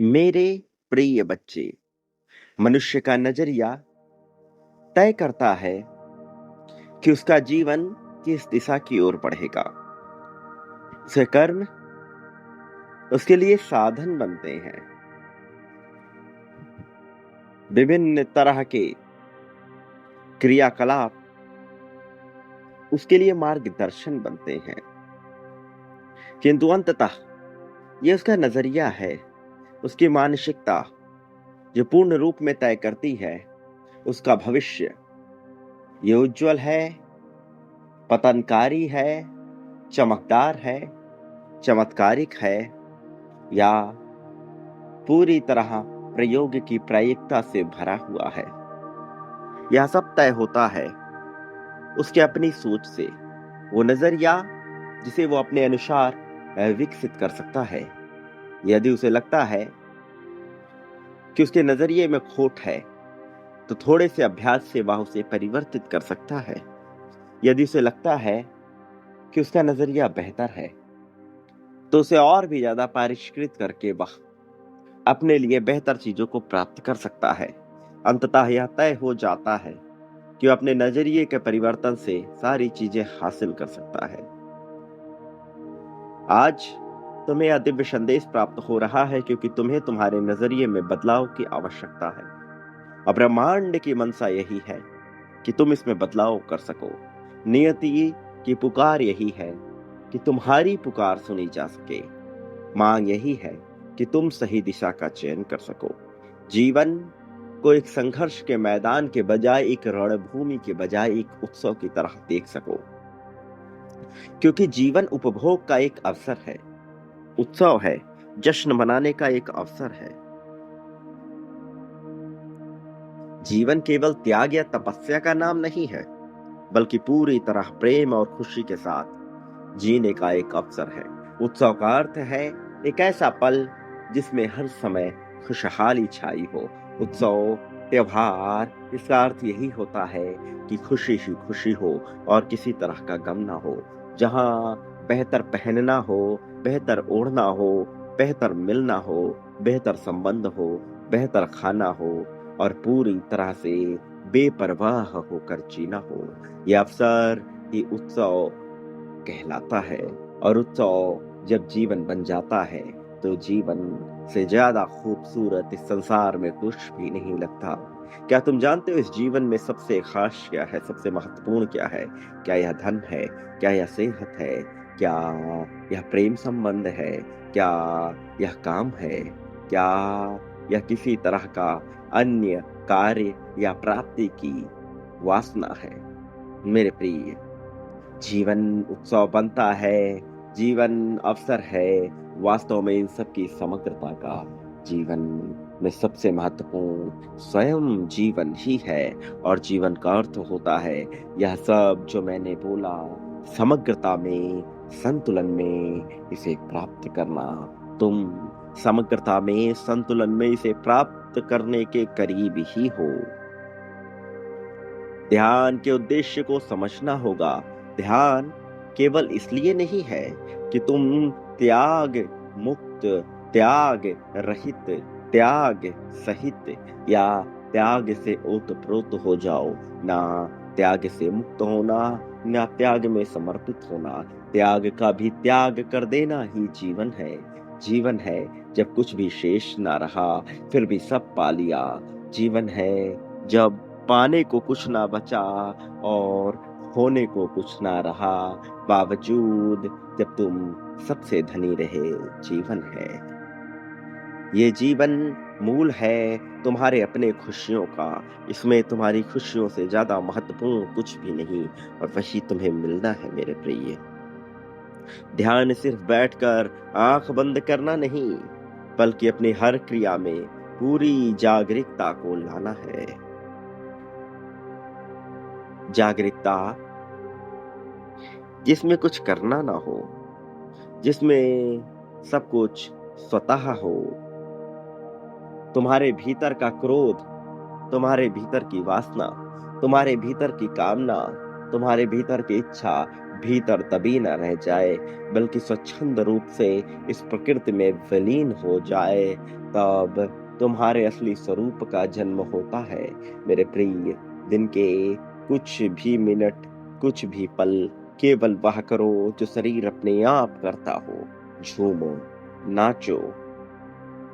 मेरे प्रिय बच्चे, मनुष्य का नजरिया तय करता है कि उसका जीवन किस दिशा की ओर बढ़ेगा। उसके कर्म उसके लिए साधन बनते हैं। विभिन्न तरह के क्रियाकलाप उसके लिए मार्गदर्शन बनते हैं। किंतु अंततः ये उसका नजरिया है, उसकी मानसिकता जो पूर्ण रूप में तय करती है उसका भविष्य। ये उज्जवल है, पतनकारी है, चमकदार है, चमत्कारिक है, या पूरी तरह प्रयोग की प्रायिकता से भरा हुआ है। यह सब तय होता है उसके अपनी सोच से। वो नजरिया जिसे वो अपने अनुसार विकसित कर सकता है। यदि उसे लगता है कि उसके नजरिए में खोट है तो थोड़े से अभ्यास से वह उसे परिवर्तित कर सकता है। यदि उसे लगता है कि उसका नजरिया बेहतर है तो उसे और भी ज्यादा परिष्कृत करके वह अपने लिए बेहतर चीजों को प्राप्त कर सकता है। अंततः यह तय हो जाता है कि वह अपने नजरिए के परिवर्तन से सारी चीजें हासिल कर सकता है। आज तुम्हें यह दिव्य संदेश प्राप्त हो रहा है क्योंकि तुम्हें तुम्हारे नजरिए में बदलाव की आवश्यकता है। और ब्रह्मांड की मनसा यही है कि तुम इसमें बदलाव कर सको। नियति की पुकार यही है कि तुम्हारी पुकार सुनी जा सके। मांग यही है कि तुम सही दिशा का चयन कर सको। जीवन को एक संघर्ष के मैदान के बजाय, एक रणभूमि के बजाय एक उत्सव की तरह देख सको, क्योंकि जीवन उपभोग का एक अवसर है, उत्सव है, जश्न मनाने का एक अवसर है। जीवन केवल त्याग या तपस्या का नाम नहीं है, बल्कि पूरी तरह प्रेम और खुशी के साथ जीने का एक अवसर है। उत्सव का अर्थ है एक ऐसा पल जिसमें हर समय खुशहाली छाई हो। उत्सव, त्योहार, इसका अर्थ यही होता है कि खुशी ही खुशी हो और किसी तरह का गम ना हो। जहां बेहतर पहनना हो, बेहतर ओढ़ना हो, बेहतर मिलना हो, बेहतर संबंध हो, बेहतर खाना हो और पूरी तरह से बेपरवाह होकर जीना हो। यह अवसर ही उत्सव कहलाता है। और उत्सव जब जीवन बन जाता है तो जीवन से ज्यादा खूबसूरत इस संसार में कुछ भी नहीं लगता। क्या तुम जानते हो इस जीवन में सबसे खास क्या है, सबसे महत्वपूर्ण क्या है? क्या यह धन है? क्या यह सेहत है? क्या यह प्रेम संबंध है? क्या यह काम है? क्या यह किसी तरह का अन्य कार्य या प्राप्ति की वासना है? मेरे प्रिय, जीवन उत्सव बनता है, जीवन अवसर है। वास्तव में इन सब की समग्रता का जीवन में सबसे महत्वपूर्ण स्वयं जीवन ही है। और जीवन का अर्थ होता है यह सब जो मैंने बोला, समग्रता में, संतुलन में इसे प्राप्त करना। तुम समग्रता में, संतुलन में इसे प्राप्त करने के करीब ही हो। ध्यान के उद्देश्य को समझना होगा। ध्यान केवल इसलिए नहीं है कि तुम त्याग मुक्त, त्याग रहित, त्याग सहित या त्याग से ओतप्रोत हो जाओ। ना त्याग से मुक्त होना, ना त्याग में समर्पित होना। त्याग का भी त्याग कर देना ही जीवन है। जीवन है जब कुछ भी शेष ना रहा, फिर भी सब पा लिया। जीवन है जब पाने को कुछ ना बचा और होने को कुछ ना रहा, बावजूद जब तुम सबसे धनी रहे। जीवन है ये, जीवन मूल है तुम्हारे अपने खुशियों का। इसमें तुम्हारी खुशियों से ज्यादा महत्वपूर्ण कुछ भी नहीं, और वही तुम्हें मिलना है मेरे प्रिय। ध्यान सिर्फ बैठकर आंख बंद करना नहीं, बल्कि अपनी हर क्रिया में पूरी जागरूकता को लाना है। जागरूकता जिसमें कुछ करना ना हो, जिसमें सब कुछ स्वतः हो। तुम्हारे भीतर का क्रोध, तुम्हारे भीतर की वासना, तुम्हारे भीतर की कामना, तुम्हारे भीतर की इच्छा भीतर तभी न रह जाए बल्कि स्वच्छंद रूप से इस प्रकृति में विलीन हो जाए, तब तुम्हारे असली स्वरूप का जन्म होता है। मेरे प्रिय, दिन के कुछ भी मिनट, कुछ भी पल केवल वह करो जो शरीर अपने आप करता हो। झूमो, नाचो,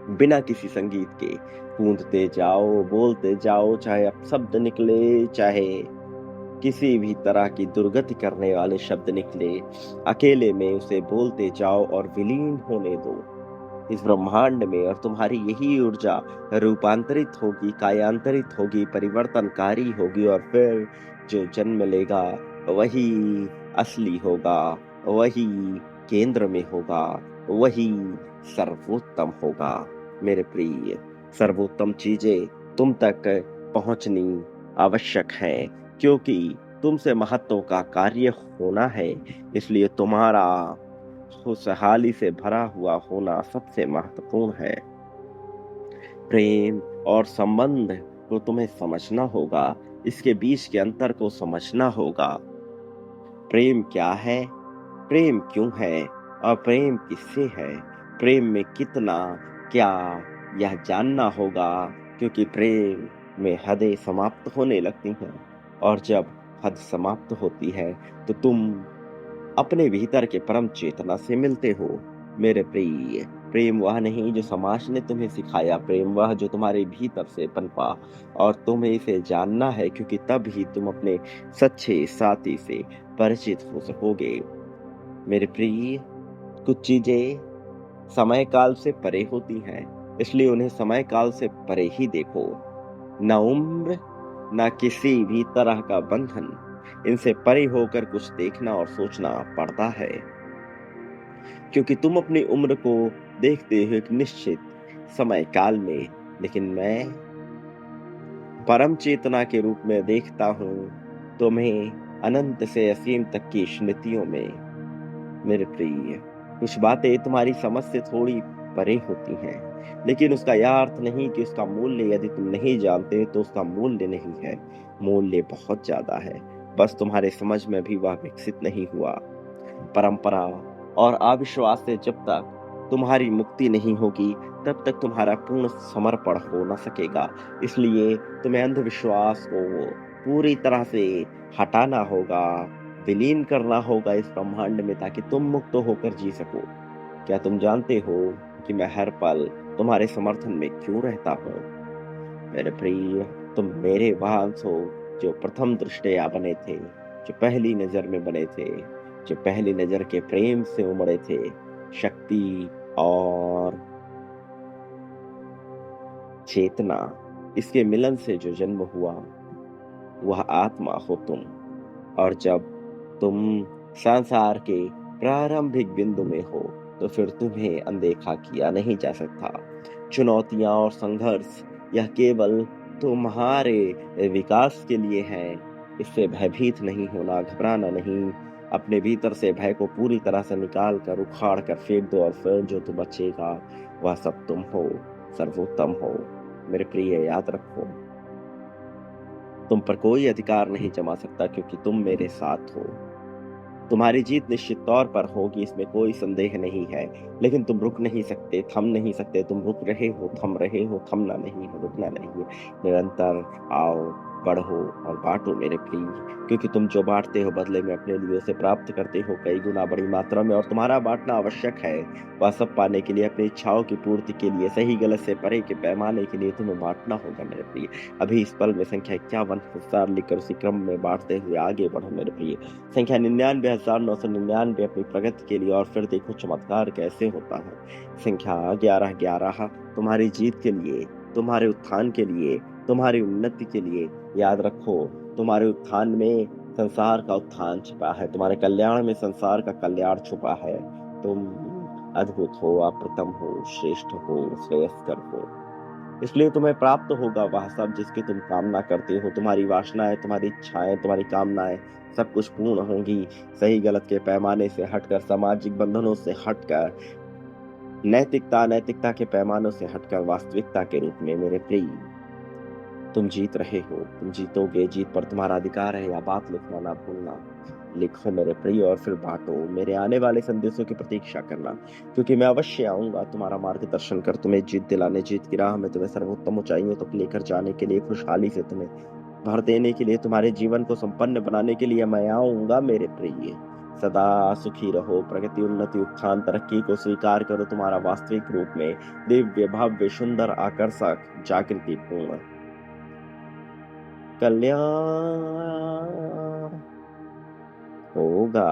बिना किसी संगीत के गूंजते जाओ, बोलते जाओ, चाहे अपशब्द निकले, चाहे किसी भी तरह की दुर्गति करने वाले शब्द निकले, अकेले में उसे बोलते जाओ और विलीन होने दो इस ब्रह्मांड में। और तुम्हारी यही ऊर्जा रूपांतरित होगी, कायांतरित होगी, परिवर्तनकारी होगी, और फिर जो जन्म लेगा वही असली होगा, वही केंद्र में होगा, वही सर्वोत्तम होगा। मेरे प्रिय, सर्वोत्तम चीजें तुम तक पहुंचनी आवश्यक है, क्योंकि तुमसे महत्व का कार्य होना है। इसलिए तुम्हारा खुशहाली से भरा हुआ होना सबसे महत्वपूर्ण है। प्रेम और संबंध को तुम्हें समझना होगा, इसके बीच के अंतर को समझना होगा। प्रेम क्या है, प्रेम क्यों है, और प्रेम किससे है, प्रेम में कितना क्या, यह जानना होगा। क्योंकि प्रेम में हदें समाप्त होने लगती हैं, और जब हद समाप्त होती है तो तुम अपने भीतर के परम चेतना से मिलते हो। मेरे प्रिय, प्रेम वह नहीं जो समाज ने तुम्हें सिखाया, प्रेम वह जो तुम्हारे भीतर से पनपा, और तुम्हें इसे जानना है, क्योंकि तब ही तुम अपने सच्चे साथी से परिचित हो सकोगे। मेरे प्रिय, कुछ चीजें समय काल से परे होती हैं, इसलिए उन्हें समय काल से परे ही देखो। न उम्र, न किसी भी तरह का बंधन, इनसे परे होकर कुछ देखना और सोचना पड़ता है। क्योंकि तुम अपनी उम्र को देखते हो एक निश्चित समय काल में, लेकिन मैं परम चेतना के रूप में देखता हूँ तुम्हें अनंत से असीम तक की स्मृतियों में। मेरे प्रिय, कुछ बातें तुम्हारी समझ से थोड़ी परे होती हैं, लेकिन उसका यह अर्थ नहीं कि उसका मूल्य यदि तुम नहीं जानते तो उसका मूल्य नहीं है। मूल्य बहुत ज्यादा है, बस तुम्हारे समझ में भी वह विकसित नहीं हुआ। परंपरा और अविश्वास से जब तक तुम्हारी मुक्ति नहीं होगी, तब तक तुम्हारा पूर्ण समर्पण हो न सकेगा। इसलिए तुम्हें अंधविश्वास को पूरी तरह से हटाना होगा, विलीन करना होगा इस ब्रह्मांड में, ताकि तुम मुक्त होकर जी सको। क्या तुम जानते हो कि मैं हर पल तुम्हारे समर्थन में क्यों रहता हूँ? मेरे प्रिय, तुम मेरे वह अंश हो जो प्रथम दृष्टया बने थे, जो पहली नजर में बने थे, जो पहली नजर के प्रेम से उमड़े थे। शक्ति और चेतना, इसके मिलन से जो जन्म हुआ वह आत्मा हो तुम। और जब तुम संसार के प्रारंभिक बिंदु में हो तो फिर तुम्हें अनदेखा किया नहीं जा सकता। चुनौतियां और संघर्ष यह केवल तुम्हारे विकास के लिए है। इससे भयभीत नहीं होना, घबराना नहीं। अपने भीतर से भय को पूरी तरह से निकाल कर, उखाड़ कर फेंक दो, और फिर जो तुम बचेगा वह सब तुम हो, सर्वोत्तम हो। मेरे प्रिय, याद रखो, तुम पर कोई अधिकार नहीं जमा सकता, क्योंकि तुम मेरे साथ हो। तुम्हारी जीत निश्चित तौर पर होगी, इसमें कोई संदेह नहीं है। लेकिन तुम रुक नहीं सकते, थम नहीं सकते। तुम रुक रहे हो, थम रहे हो, थमना नहीं है, रुकना नहीं है। निरंतर आओ, बढ़ो और बांटो मेरे प्रिय, क्योंकि तुम जो बांटते हो बदले में अपने लिए उसे प्राप्त करते हो कई गुना बड़ी मात्रा में। और तुम्हारा बांटना आवश्यक है, वह सब पाने के लिए, अपनी इच्छाओं की पूर्ति के लिए, सही गलत से परे के पैमाने के लिए तुम्हें बांटना होगा मेरे प्रिय। अभी इस पल में संख्या 51 विस्तार लेकर उसी क्रम में बांटते हुए आगे बढ़ो मेरे प्रिय। संख्या 99,999 अपनी प्रगति के लिए, और फिर देखो चमत्कार कैसे होता है। संख्या 1111 तुम्हारी जीत के लिए, तुम्हारे उत्थान के लिए, तुम्हारी उन्नति के लिए। याद रखो, तुम्हारे उत्थान में संसार का उत्थान छुपा है, तुम्हारे कल्याण में संसार का कल्याण छुपा है। तुम अद्भुत हो, अप्रतम हो, श्रेष्ठ हो, श्रेयस्कर हो। इसलिए तुम्हें प्राप्त होगा वह सब जिसकी तुम कामना करते हो। तुम्हारी वासनाएं, तुम्हारी इच्छाएं, तुम्हारी कामनाएं सब कुछ पूर्ण होंगी। सही गलत के पैमाने से हटकर, सामाजिक बंधनों से हटकर, नैतिकता के पैमानों से हटकर वास्तविकता के रूप में। मेरे प्रिय, तुम जीत रहे हो, तुम जीतोगे। जीत पर तुम्हारा अधिकार है, यह बात लिखना ना भूलना। लिखो मेरे प्रिय और फिर बांटो। मेरे आने वाले संदेशों की प्रतीक्षा करना, क्योंकि मैं अवश्य आऊँगा तुम्हारा मार्गदर्शन कर, तुम्हें जीत दिलाने, जीत की राह में तुम्हें सर्वोत्तम ऊँचाइयों तक लेकर जाने के लिए, खुशहाली से तुम्हें भर देने के लिए, तुम्हारे जीवन को संपन्न बनाने के लिए मैं आऊँगा मेरे प्रिय। सदा सुखी रहो, प्रगति, उन्नति, उत्थान, तरक्की को स्वीकार करो तुम्हारा वास्तविक रूप में, दिव्य, भव्य, सुंदर, आकर्षक, जागृतिपूर्ण कल्याण होगा।